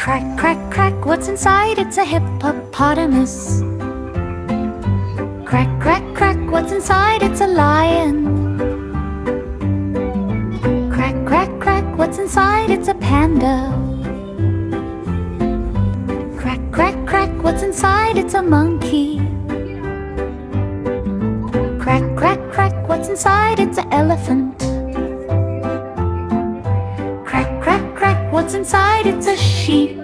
Crack, crack, crack, what's inside? It's a hippopotamus. Crack, crack, crack, what's inside? It's a lion. Crack, crack, crack, what's inside? It's a panda. Crack, crack, crack, what's inside? It's a monkey. Crack, crack, crack, what's inside? It's an elephant. Crack, crack, crack, what's inside? It's a sheep.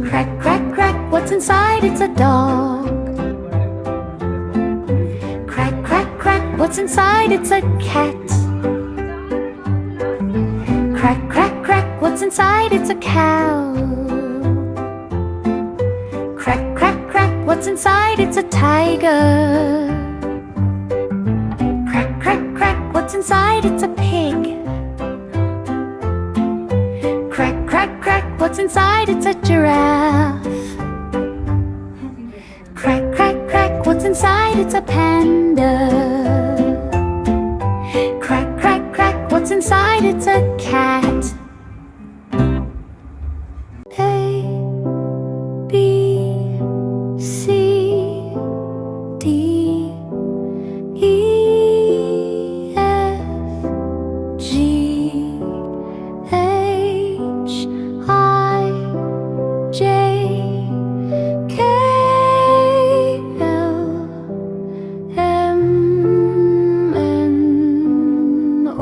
Crack, crack, crack, what's inside? It's a dog. Crack, crack, crack, what's inside? It's a cat. Crack, crack, crack, what's inside? It's a cow. Crack, crack, crack, what's inside? It's a tiger. Crack, crack, crack, what's inside? It's a pig. Crack, crack, crack, what's inside? It's a giraffe. Crack, crack, crack, what's inside? It's a panda. Crack, crack, crack, what's inside? It's a cat. A, B, C, D, E, F, G, H, I, J, K, L, M, N, O.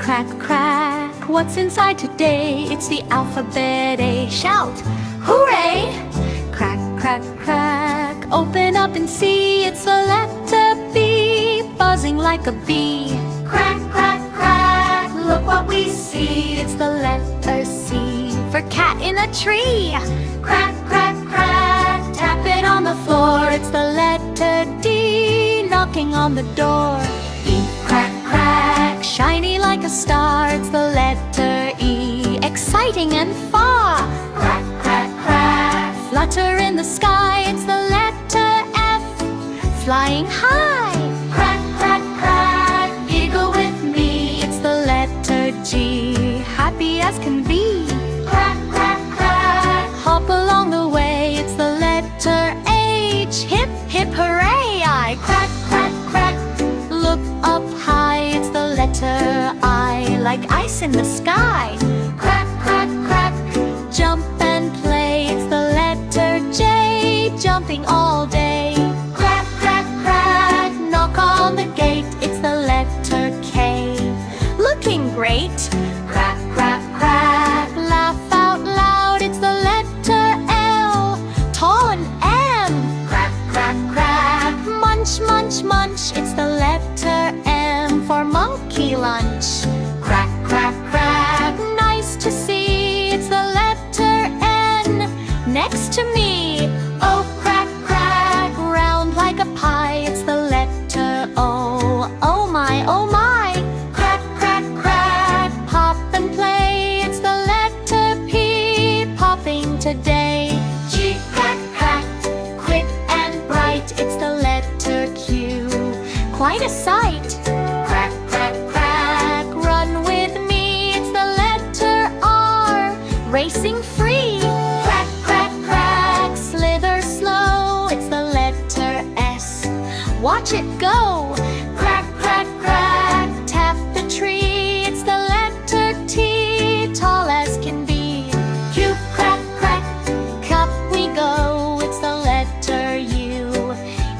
crack, crack, what's inside today? It's the alphabet A. Shout, hooray! Crack, crack, crack, open up and see. It's the letter B, buzzing like a bee. Crack, crack, crack, look what we see. It's the letter C, for cat in a tree. Crack, crack, crack, tap it on the floor. It's the letter D, knocking on the door. E, crack, crack, shiny like a star. It's the letter E, exciting and far. Crack, crack, crack, flutter in the sky. It's the letter F, flying high. Crack, crack, crack, giggle with me. It's the letter G, happy as can be. Crack, crack, crack, hop along the way. It's the letter H, hip, hip, hooray! I crack, crack, crack, look up high. It's the letter I, like ice in the sky. Crack, crack, crack, jump and play. It's the letter J, jumping all day. Crack, crack, crack, knock on the gate. It's the letter K, looking great. Crack, crack, crack, laugh out loud. It's the letter L, tall and M. Crack, crack, crack, munch, munch, munch. It's the letter M, for monkey lunch. Crack, crack, crack, nice to see. It's the letter N, next to me. Oh, crack, crack, round like a pie. It's the letter O, oh my, oh my. Crack, crack, crack, pop and play. It's the letter P, popping today. G, crack, crack, quick and bright. It's the letter Q, quite a sight. Crack, crack, crack, run with me. It's the letter R, racing free. Crack, crack, crack, slither slow. It's the letter S, watch it go. Crack, crack, crack, tap the tree. It's the letter T, tall as can be. Q, crack, crack, cup we go. It's the letter U,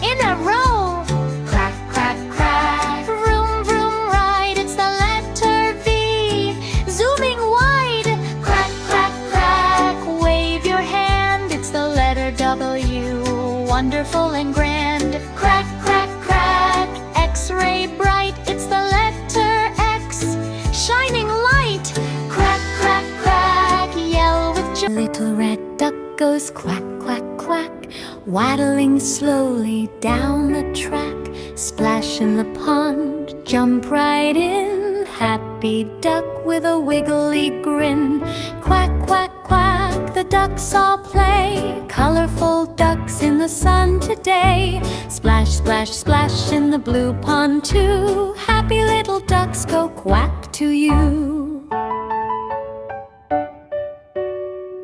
in a row. Crack, crack, crack, vroom, vroom, right. It's the letter V, zooming wide. Crack, crack, crack, wave your hand. It's the letter W, wonderful and grand. Crack, crack, crack, X-ray bright. It's the letter X, shining light. Crack, crack, crack, yell with joy. Little red duck goes quack, quack, quack, waddling slowly down the track. Splash in the pond, jump right in. Happy duck with a wiggly grin. Quack, quack, quack, the ducks all play. Colorful ducks in the sun today. Splash, splash, splash in the blue pond too. Happy little ducks go quack to you.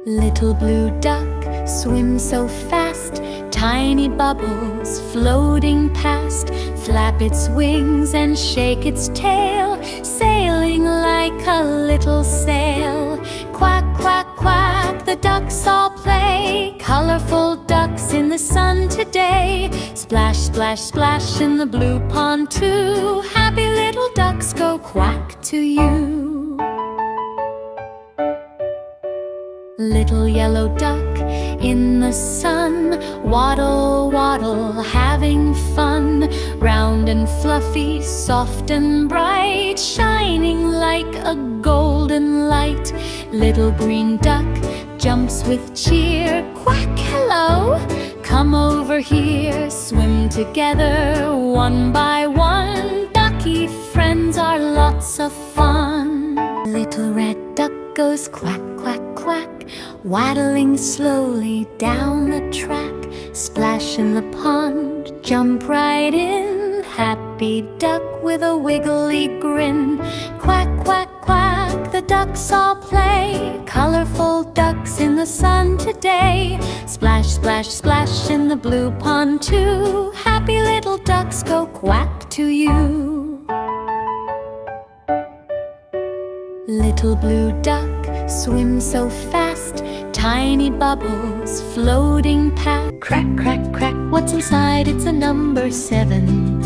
Little blue duck swims so fast, tiny bubbles floating past. Flap its wings and shake its tail, sailing like a little sail. Quack, quack, quack, the ducks all play. Colorful ducks in the sun today. Splash, splash, splash in the blue pond too. Happy little ducks go quack to you. Little yellow duck in the sun, waddle, waddle, having fun. Round and fluffy, soft and bright, shining like a golden light. Little green duck jumps with cheer. Quack, hello, come over here. Swim together, one by one. Ducky friends are lots of fun. Little red duck goes quack, quack, quack, waddling slowly down the track. Splash in the pond, jump right in. Happy duck with a wiggly grin. Quack, quack, quack, the ducks all play. Colorful ducks in the sun today. Splash, splash, splash in the blue pond too. Happy little ducks go quack to you. Little blue duck swims so fast, tiny bubbles floating past. Crack, crack, crack, what's inside? It's a number 7.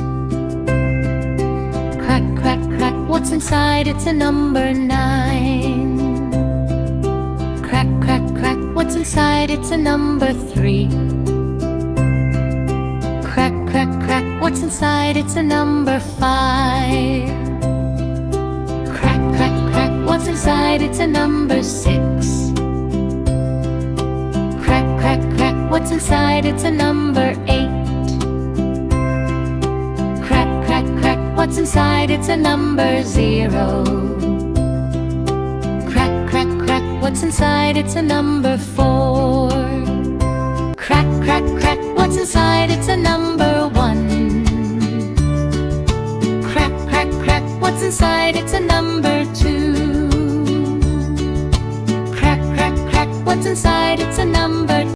Crack, crack, crack, what's what's inside? It's a number 9. Crack, crack, crack, what's inside? It's a number 3. Crack, crack, crack, what's inside? It's a number 5. Crack, crack, crack, what's inside? It's a number 6. Crack, crack, crack, what's inside? It's a number 8. Crack, crack, crack, what's inside? It's a number 0. Crack, crack, crack, what's inside? It's a number 4. Crack, crack, crack, what's inside? It's a number 1. Crack, crack, crack, what's inside? It's a number